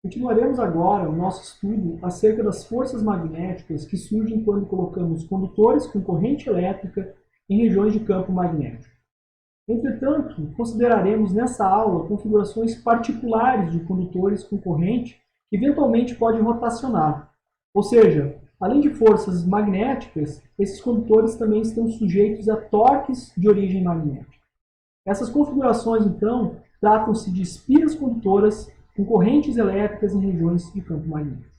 Continuaremos agora o nosso estudo acerca das forças magnéticas que surgem quando colocamos condutores com corrente elétrica em regiões de campo magnético. Entretanto, consideraremos nessa aula configurações particulares de condutores com corrente que eventualmente podem rotacionar. Ou seja, além de forças magnéticas, esses condutores também estão sujeitos a torques de origem magnética. Essas configurações, então, tratam-se de espiras condutoras com correntes elétricas em regiões de campo magnético.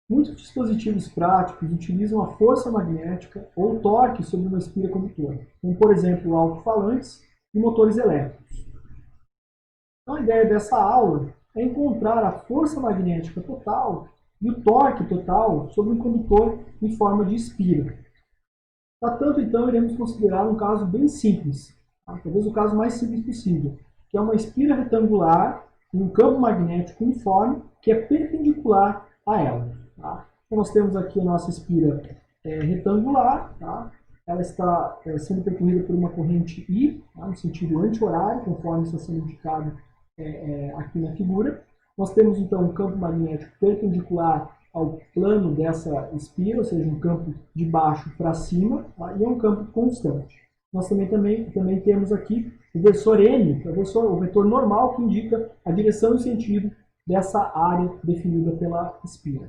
Muitos dispositivos práticos utilizam a força magnética ou torque sobre uma espira condutora, como, por exemplo, alto-falantes e motores elétricos. Então, a ideia dessa aula é encontrar a força magnética total e o torque total sobre um condutor em forma de espira. Portanto, então, iremos considerar um caso bem simples, talvez o caso mais simples possível, que é uma espira retangular em um campo magnético uniforme que é perpendicular a ela. Tá? Então, nós temos aqui a nossa espira retangular, tá? Ela está sendo percorrida por uma corrente I, tá? No sentido anti-horário, conforme está sendo indicado aqui na figura. Nós temos, então, um campo magnético perpendicular ao plano dessa espira, ou seja, um campo de baixo para cima, tá? E é um campo constante. Nós também temos aqui o versor N, que é o vetor normal que indica a direção e o sentido dessa área definida pela espira.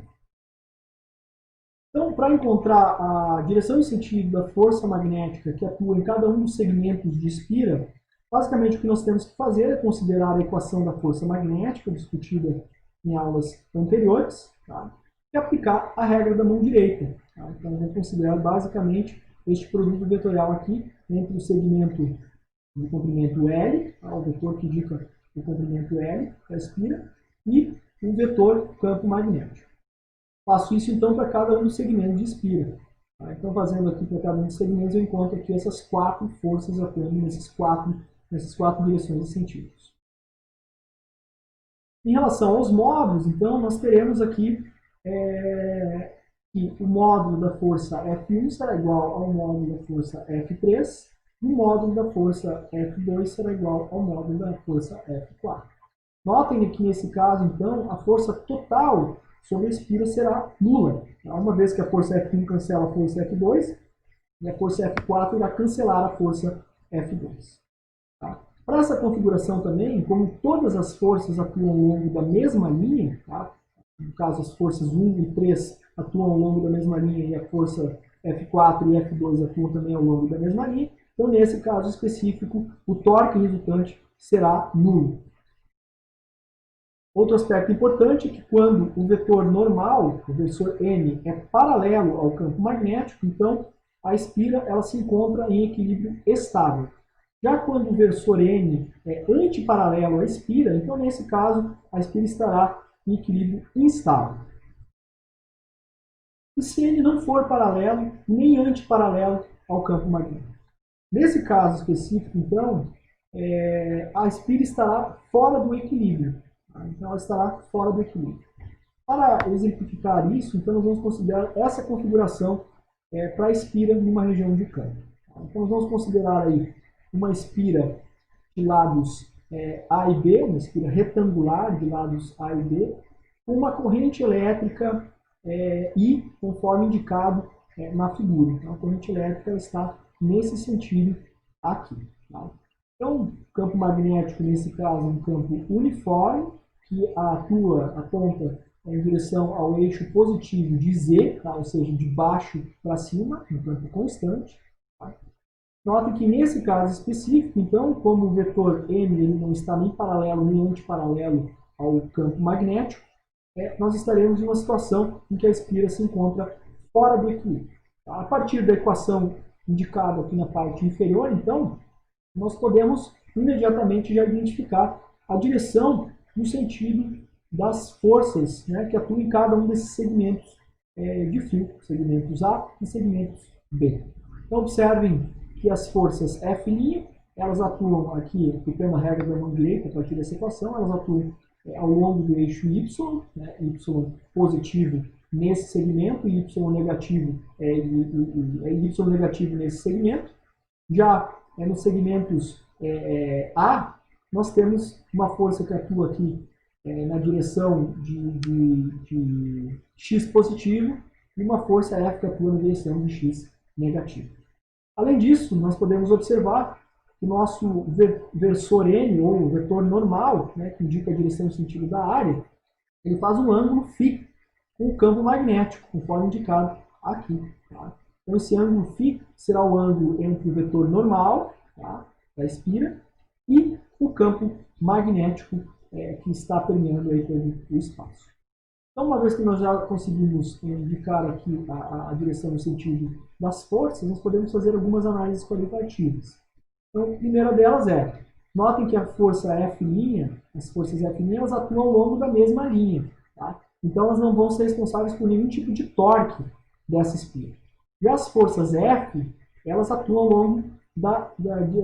Então, para encontrar a direção e sentido da força magnética que atua em cada um dos segmentos de espira, basicamente o que nós temos que fazer é considerar a equação da força magnética, discutida em aulas anteriores, tá? E aplicar a regra da mão direita. Tá? Então, vamos considerar basicamente este produto vetorial aqui entre o segmento do comprimento L, tá? O vetor que indica o comprimento L da espira, e o vetor campo magnético. Faço isso então para cada um dos segmentos de espira. Tá? Então, fazendo aqui para cada um dos segmentos, eu encontro aqui essas quatro forças atuando nessas quatro direções e sentidos. Em relação aos módulos, então, nós teremos aqui que o módulo da força F1 será igual ao módulo da força F3, e o módulo da força F2 será igual ao módulo da força F4. Notem que nesse caso, então, a força total sobre a espira será nula, uma vez que a força F1 cancela a força F2, e a força F4 irá cancelar a força F2. Tá? Para essa configuração também, como todas as forças atuam ao longo da mesma linha, tá? No caso as forças 1 e 3 atuam ao longo da mesma linha e a força F4 e F2 atuam também ao longo da mesma linha, então nesse caso específico o torque resultante será nulo. Outro aspecto importante é que quando o vetor normal, o versor N, é paralelo ao campo magnético, então a espira ela se encontra em equilíbrio estável. Já quando o versor N é antiparalelo à espira, então nesse caso a espira estará em equilíbrio instável. E se N não for paralelo nem antiparalelo ao campo magnético? Nesse caso específico, então, a espira estará fora do equilíbrio. Então, ela estará fora do equilíbrio. Para exemplificar isso, então, nós vamos considerar essa configuração para a espira numa região de campo. Então, nós vamos considerar aí uma espira de lados A e B, uma espira retangular de lados A e B, com uma corrente elétrica I, conforme indicado na figura. Então, a corrente elétrica está nesse sentido aqui. Tá? Então, o campo magnético, nesse caso, é um campo uniforme, que aponta em direção ao eixo positivo de Z, tá? Ou seja, de baixo para cima, um campo constante. Tá? Notem que nesse caso específico, então, como o vetor M ele não está nem paralelo nem antiparalelo ao campo magnético, nós estaremos em uma situação em que a espira se encontra fora do equilíbrio. Tá? A partir da equação indicada aqui na parte inferior, então, nós podemos imediatamente já identificar a direção no sentido das forças, né, que atuam em cada um desses segmentos de fio, segmentos A e segmentos B. Então, observem que as forças F', elas atuam aqui, copiando a regra da mão direita a partir dessa equação, elas atuam ao longo do eixo Y, né, Y positivo nesse segmento e Y negativo, Y negativo nesse segmento. Já nos segmentos A, nós temos uma força que atua aqui na direção de x positivo e uma força F que atua na direção de x negativo. Além disso, nós podemos observar que o nosso versor n, ou vetor normal, né, que indica a direção e sentido da área, ele faz um ângulo φ com o campo magnético, conforme indicado aqui. Tá? Então, esse ângulo φ será o ângulo entre o vetor normal, tá, da espira, e o campo magnético que está permeando aí todo o espaço. Então, uma vez que nós já conseguimos indicar aqui a direção no sentido das forças, nós podemos fazer algumas análises qualitativas. Então, a primeira delas notem que a força F', as forças F', elas atuam ao longo da mesma linha. Tá? Então, elas não vão ser responsáveis por nenhum tipo de torque dessa espira. Já as forças F, elas atuam ao longo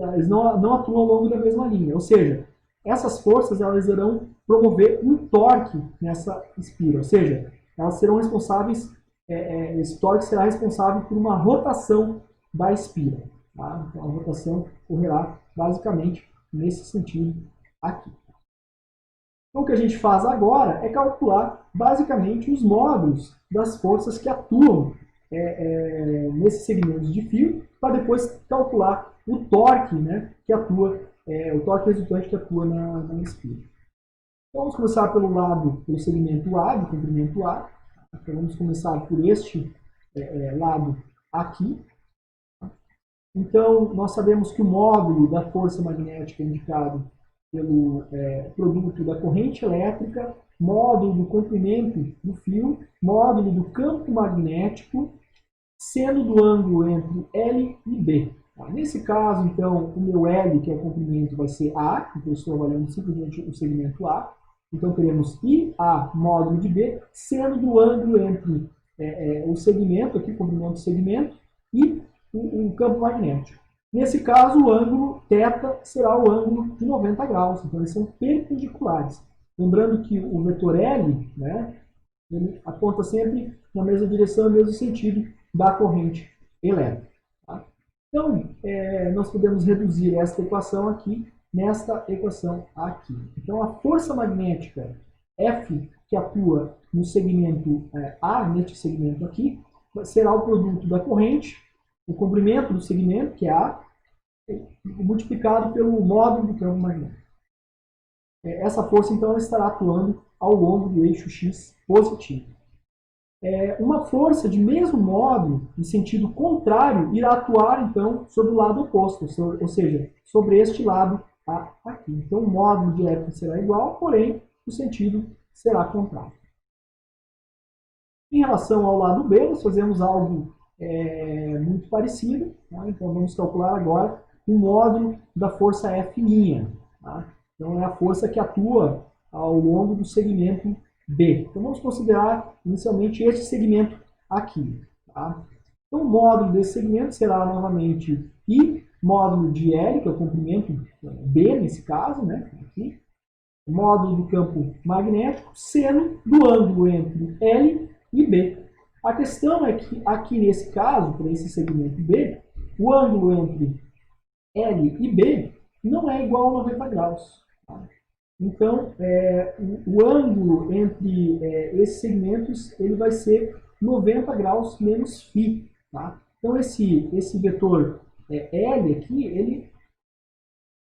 elas não atuam ao longo da mesma linha. Ou seja, essas forças elas irão promover um torque nessa espira. Ou seja, elas serão responsáveis, esse torque será responsável por uma rotação da espira. Tá? Então, a rotação ocorrerá basicamente nesse sentido aqui. Então, o que a gente faz agora é calcular basicamente os módulos das forças que atuam nesses segmentos de fio, para depois calcular o torque, né, que atua, o torque resultante que atua na espira. Então, vamos começar pelo segmento A, de comprimento A. Então, vamos começar por este lado aqui. Então, nós sabemos que o módulo da força magnética é indicado pelo produto da corrente elétrica, módulo do comprimento do fio, módulo do campo magnético, seno do ângulo entre L e B. Tá? Nesse caso, então, o meu L, que é o comprimento, vai ser A, então eu estou avaliando simplesmente o segmento A. Então, teremos IA módulo de B, seno do ângulo entre o segmento, aqui, o comprimento do segmento, e o campo magnético. Nesse caso, o ângulo θ será o ângulo de 90 graus, então eles são perpendiculares. Lembrando que o vetor L, né, ele aponta sempre na mesma direção, no mesmo sentido da corrente elétrica. Tá? Então, nós podemos reduzir esta equação aqui nesta equação aqui. Então, a força magnética F, que atua no segmento A, neste segmento aqui, será o produto da corrente, o comprimento do segmento, que é A, multiplicado pelo módulo do campo magnético. Essa força, então, ela estará atuando ao longo do eixo X positivo. Uma força de mesmo módulo, em sentido contrário, irá atuar, então, sobre o lado oposto, ou seja, sobre este lado aqui. Então, o módulo de F será igual, porém, o sentido será contrário. Em relação ao lado B, nós fazemos algo muito parecido. Tá? Então, vamos calcular agora o módulo da força F'. Tá? Então, é a força que atua ao longo do segmento B. Então, vamos considerar inicialmente este segmento aqui. Tá? Então, o módulo desse segmento será novamente I, módulo de L, que é o comprimento B nesse caso, né? Aqui. Módulo do campo magnético, seno do ângulo entre L e B. A questão é que aqui nesse caso, para esse segmento B, o ângulo entre L e B não é igual a 90 graus. Tá? Então, o ângulo entre esses segmentos ele vai ser 90 graus menos φ. Tá? Então, esse vetor L aqui, ele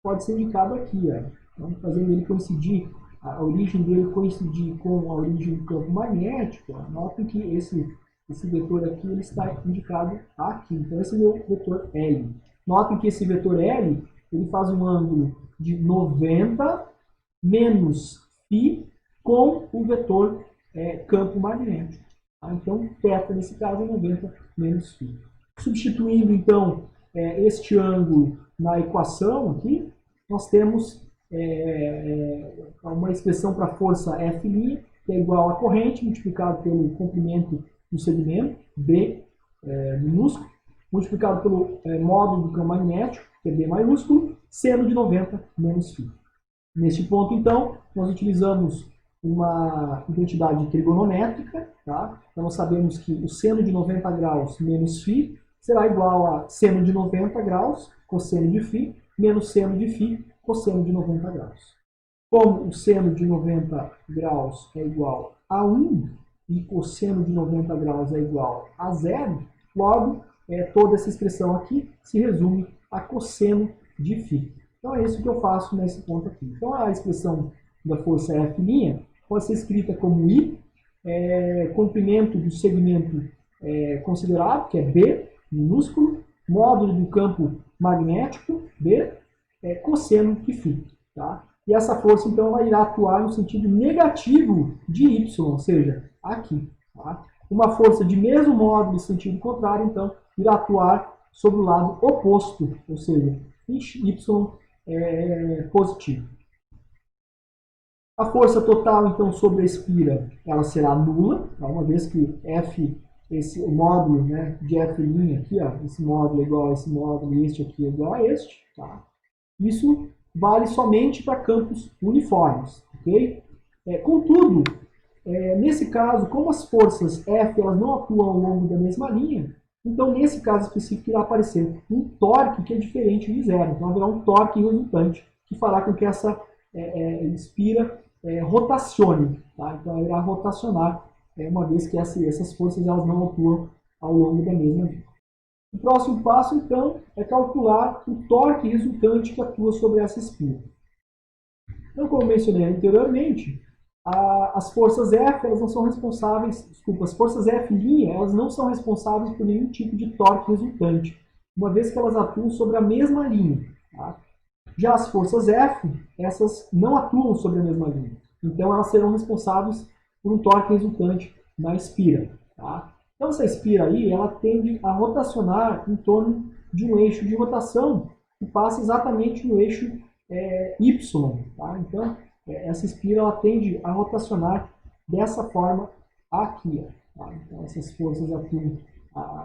pode ser indicado aqui. Então, fazendo ele coincidir, a origem dele coincidir com a origem do campo magnético. Notem que esse vetor aqui ele está indicado aqui. Então, esse é o meu vetor L. Notem que esse vetor L ele faz um ângulo de 90 menos φ com o vetor campo magnético. Tá? Então, θ nesse caso é 90 menos φ. Substituindo, então, este ângulo na equação aqui, nós temos uma expressão para a força F', que é igual a corrente multiplicado pelo comprimento do segmento, B minúsculo, multiplicado pelo módulo do campo magnético, que é B maiúsculo, seno de 90 menos φ. Neste ponto, então, nós utilizamos uma identidade trigonométrica. Tá? Então, nós sabemos que o seno de 90 graus menos φ será igual a seno de 90 graus, cosseno de φ, menos seno de φ, cosseno de 90 graus. Como o seno de 90 graus é igual a 1 e cosseno de 90 graus é igual a 0, logo, toda essa expressão aqui se resume a cosseno de φ. Então é isso que eu faço nesse ponto aqui. Então a expressão da força F' pode ser escrita como I, comprimento do segmento considerado, que é B, minúsculo, módulo do campo magnético, B, cosseno de φ. Tá? E essa força, então, ela irá atuar no sentido negativo de Y, ou seja, aqui. Tá? Uma força de mesmo módulo em sentido contrário, então, irá atuar sobre o lado oposto, ou seja, Y positivo. A força total, então, sobre a espira, ela será nula, tá? Uma vez que F, o módulo, né, de F' aqui, ó, esse módulo é igual a esse módulo e este aqui é igual a este. Tá? Isso vale somente para campos uniformes. Okay? Contudo, nesse caso, como as forças F elas não atuam ao longo da mesma linha, então nesse caso específico irá aparecer um torque que é diferente de zero. Então haverá um torque resultante que fará com que essa espira rotacione. Tá? Então ela irá rotacionar, uma vez que essas forças elas não atuam ao longo da mesma linha. O próximo passo, então, é calcular o torque resultante que atua sobre essa espira. Então, como mencionei anteriormente, as forças F elas não são responsáveis, as forças F' elas não são responsáveis por nenhum tipo de torque resultante, uma vez que elas atuam sobre a mesma linha. Tá? Já as forças F, essas não atuam sobre a mesma linha, então elas serão responsáveis por um torque resultante na espira. Tá? Então essa espira aí, ela tende a rotacionar em torno de um eixo de rotação que passa exatamente no eixo Y. Tá? Então essa espira ela tende a rotacionar dessa forma aqui. Ó, tá? Então essas forças atuam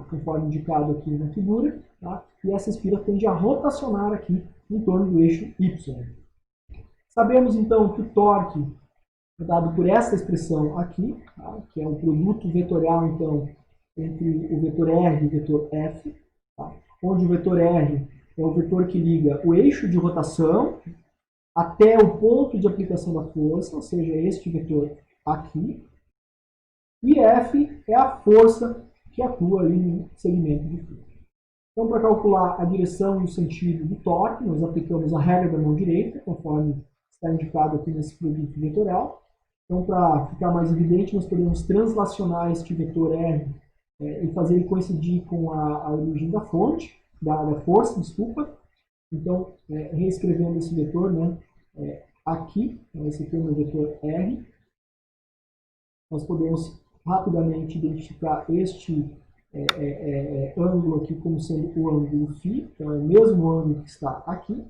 conforme indicado aqui na figura, tá? E essa espira tende a rotacionar aqui em torno do eixo Y. Sabemos então que o torque é dado por essa expressão aqui, tá? Que é o produto vetorial então entre o vetor R e o vetor F, tá? Onde o vetor R é o vetor que liga o eixo de rotação até o ponto de aplicação da força, ou seja, este vetor aqui, e F é a força que atua ali no segmento de fio. Então, para calcular a direção e o sentido do torque, nós aplicamos a regra da mão direita, conforme está indicado aqui nesse produto vetorial. Então, para ficar mais evidente, nós podemos translacionar este vetor R e fazer ele coincidir com a origem da fonte, da força, desculpa. Então, reescrevendo esse vetor, né, aqui, então esse aqui é o meu vetor R, nós podemos rapidamente identificar este ângulo aqui como sendo o ângulo φ, então é o mesmo ângulo que está aqui.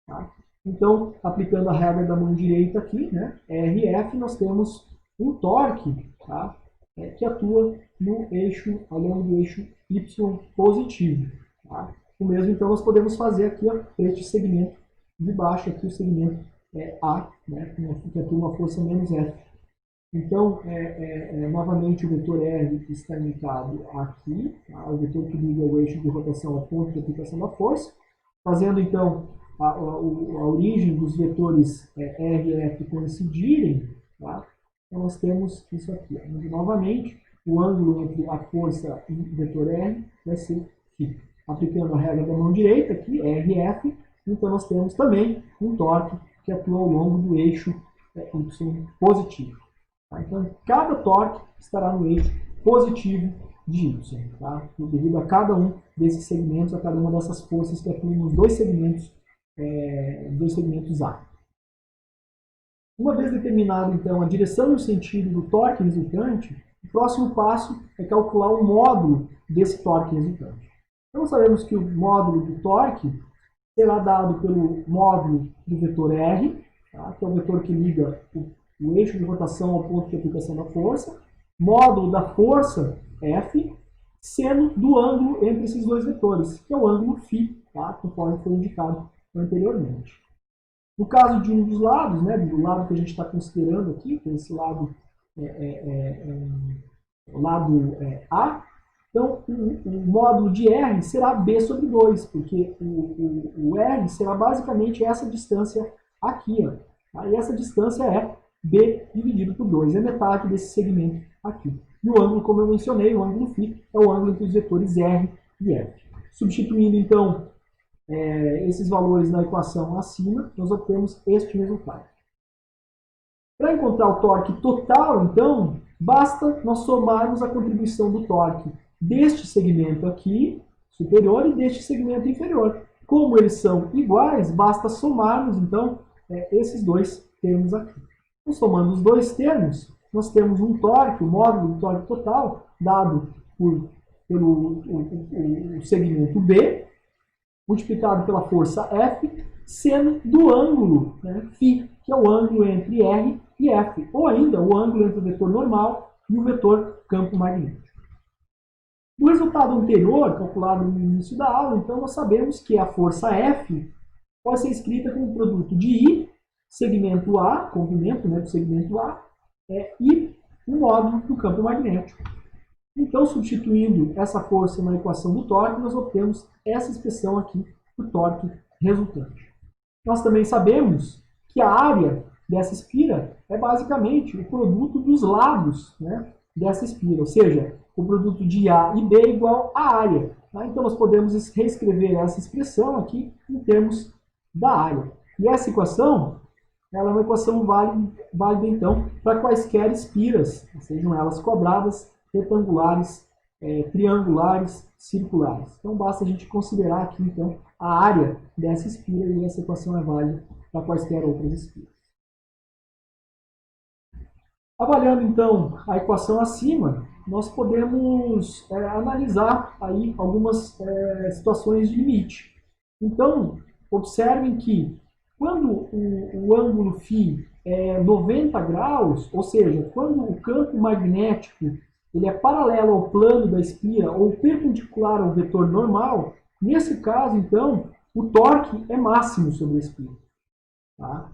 Tá? Então, aplicando a regra da mão direita aqui, né, RF, nós temos um torque, tá, que atua no eixo, ao longo do eixo Y positivo. Tá? O mesmo, então, nós podemos fazer aqui para este segmento de baixo, aqui o segmento A, né, que atua uma força menos F. Então, novamente, o vetor R está indicado aqui, tá? O vetor que liga o eixo de rotação ao ponto de aplicação da força, fazendo, então, a origem dos vetores R e F coincidirem, tá? Então, nós temos isso aqui. Ó. Novamente, o ângulo entre a força e o vetor R vai ser φ. Aplicando a regra da mão direita aqui, R e F, então nós temos também um torque que atua ao longo do eixo Y positivo. Tá? Então, cada torque estará no eixo positivo de Y, tá? Devido a cada um desses segmentos, a cada uma dessas forças que atuam nos dois segmentos A. Uma vez determinado, então, a direção e o sentido do torque resultante, o próximo passo é calcular o módulo desse torque resultante. Então, sabemos que o módulo do torque será dado pelo módulo do vetor R, tá? Que é o vetor que liga o eixo de rotação ao ponto de aplicação da força, módulo da força F, seno do ângulo entre esses dois vetores, que é o ângulo φ, tá? Conforme foi indicado anteriormente. No caso de um dos lados, né, do lado que a gente está considerando aqui, que é esse lado, A, então o módulo de R será B sobre 2, porque o R será basicamente essa distância aqui, ó. Tá? E essa distância é B dividido por 2, é metade desse segmento aqui. E o ângulo, como eu mencionei, o ângulo φ é o ângulo entre os vetores R e F. Substituindo, então, esses valores na equação acima, nós obtemos este resultado. Para encontrar o torque total, então, basta nós somarmos a contribuição do torque deste segmento aqui, superior, e deste segmento inferior. Como eles são iguais, basta somarmos, então, esses dois termos aqui. Então, somando os dois termos, nós temos um torque, o módulo do torque total, dado pelo segmento B, multiplicado pela força F, seno do ângulo, né, φ, que é o ângulo entre R e F, ou ainda o ângulo entre o vetor normal e o vetor campo magnético. No resultado anterior, calculado no início da aula, então nós sabemos que a força F pode ser escrita como o produto de I, segmento A, comprimento, né, do segmento A, e o módulo do campo magnético. Então, substituindo essa força na equação do torque, nós obtemos essa expressão aqui, o torque resultante. Nós também sabemos que a área dessa espira é basicamente o produto dos lados, né, dessa espira, ou seja, o produto de A e B é igual à área. Tá? Então, nós podemos reescrever essa expressão aqui em termos da área. E essa equação, ela é uma equação válida então, para quaisquer espiras, sejam elas quadradas, retangulares, triangulares, circulares. Então, basta a gente considerar aqui, então, a área dessa espira e essa equação é válida para quaisquer outras espiras. Avaliando, então, a equação acima, nós podemos analisar aí algumas situações de limite. Então, observem que quando o ângulo φ é 90 graus, ou seja, quando o campo magnético ele é paralelo ao plano da espira ou perpendicular ao vetor normal, nesse caso, então, o torque é máximo sobre a espira. Tá?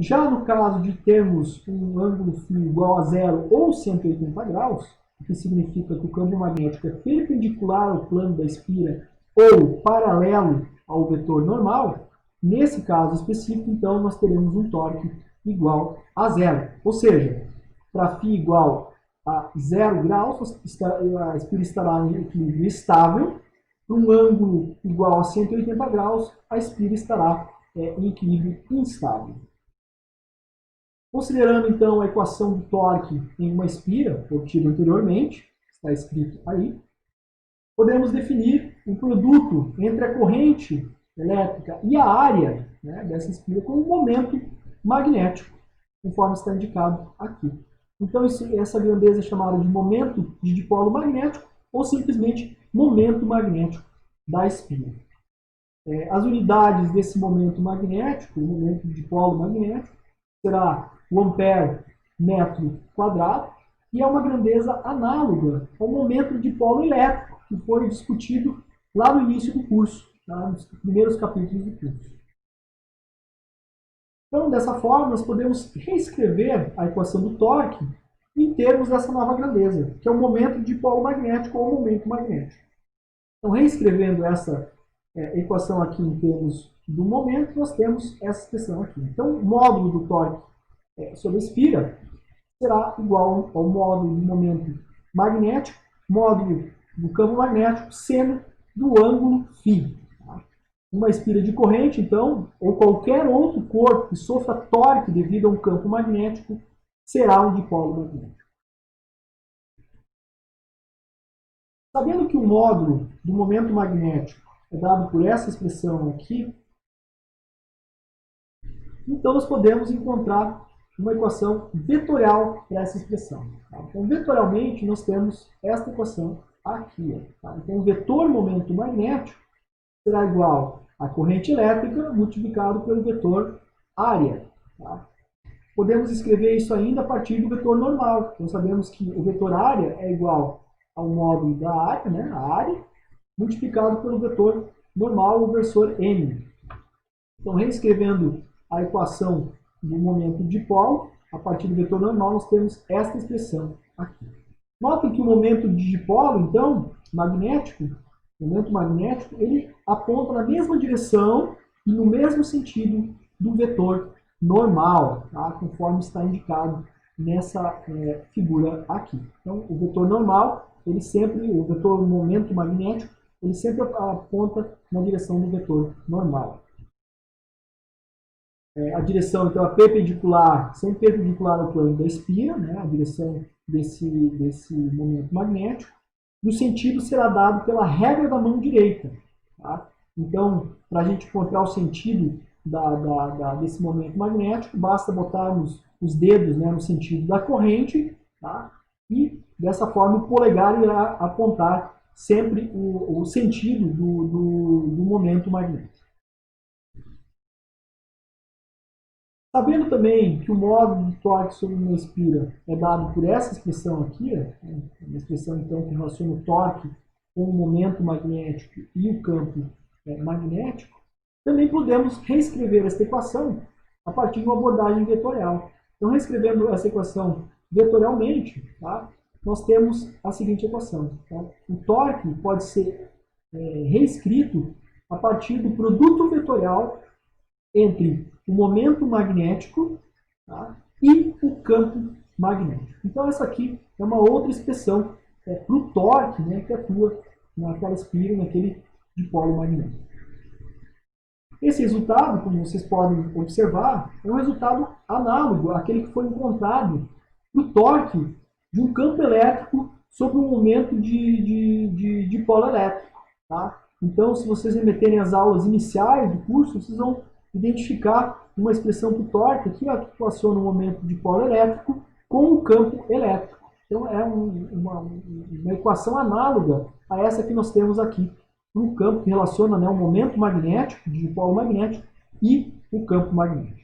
Já no caso de termos um ângulo φ igual a zero ou 180 graus, o que significa que o campo magnético é perpendicular ao plano da espira ou paralelo ao vetor normal, nesse caso específico, então, nós teremos um torque igual a zero. Ou seja, para φ igual a 0 graus, a espira estará em equilíbrio estável. Para um ângulo igual a 180 graus, a espira estará em equilíbrio instável. Considerando, então, a equação do torque em uma espira, obtida anteriormente, está escrito aí, podemos definir o produto entre a corrente elétrica e a área, né, dessa espira como um momento magnético, conforme está indicado aqui. Então, essa grandeza é chamada de momento de dipolo magnético ou simplesmente momento magnético da espira. As unidades desse momento magnético, o momento de dipolo magnético, será o ampere metro quadrado, e é uma grandeza análoga ao momento de dipolo elétrico, que foi discutido lá no início do curso, tá? Nos primeiros capítulos do curso. Então, dessa forma, nós podemos reescrever a equação do torque em termos dessa nova grandeza, que é o momento de dipolo magnético ou momento magnético. Então, reescrevendo essa equação aqui em termos do momento, nós temos essa expressão aqui. Então, o módulo do torque sobre a espira será igual ao módulo do momento magnético, módulo do campo magnético, seno do ângulo φ. Uma espira de corrente, então, ou qualquer outro corpo que sofra torque devido a um campo magnético, será um dipolo magnético. Sabendo que o módulo do momento magnético é dado por essa expressão aqui, então nós podemos encontrar uma equação vetorial para essa expressão. Tá? Então, vetorialmente, nós temos esta equação aqui. Tá? Então, o vetor momento magnético será igual a corrente elétrica multiplicado pelo vetor área. Tá? Podemos escrever isso ainda a partir do vetor normal. Então, sabemos que o vetor área é igual ao módulo da área, né, a área, multiplicado pelo vetor normal, o versor m. Então, reescrevendo a equação do momento de dipolo, a partir do vetor normal, nós temos esta expressão aqui. Notem que o momento de dipolo, então, magnético, o momento magnético, ele aponta na mesma direção e no mesmo sentido do vetor normal, tá? Conforme está indicado nessa figura aqui. Então, o vetor normal, o vetor momento magnético, ele sempre aponta na direção do vetor normal. A direção, então, é perpendicular, sempre perpendicular ao plano da espira, né? A direção desse momento magnético. E o sentido será dado pela regra da mão direita. Tá? Então, para a gente encontrar o sentido desse momento magnético, basta botarmos os dedos, né, no sentido da corrente, tá? E dessa forma o polegar irá apontar sempre o sentido do momento magnético. Sabendo também que o módulo de torque sobre uma espira é dado por essa expressão aqui, uma expressão então que relaciona o torque com o momento magnético e o campo magnético, também podemos reescrever esta equação a partir de uma abordagem vetorial. Então, reescrevendo essa equação vetorialmente, tá, nós temos a seguinte equação. Tá? O torque pode ser reescrito a partir do produto vetorial entre o momento magnético, tá, e o campo magnético. Então, essa aqui é uma outra expressão para o torque, né, que atua naquela espira, naquele dipolo magnético. Esse resultado, como vocês podem observar, é um resultado análogo àquele que foi encontrado no torque de um campo elétrico sobre um momento de polo elétrico. Tá? Então, se vocês remeterem às aulas iniciais do curso, vocês vão identificar uma expressão para o torque que relaciona o momento de polo elétrico com o campo elétrico. Então, é uma equação análoga a essa que nós temos aqui no campo, que relaciona, né, o momento magnético, de dipolo magnético, e o campo magnético.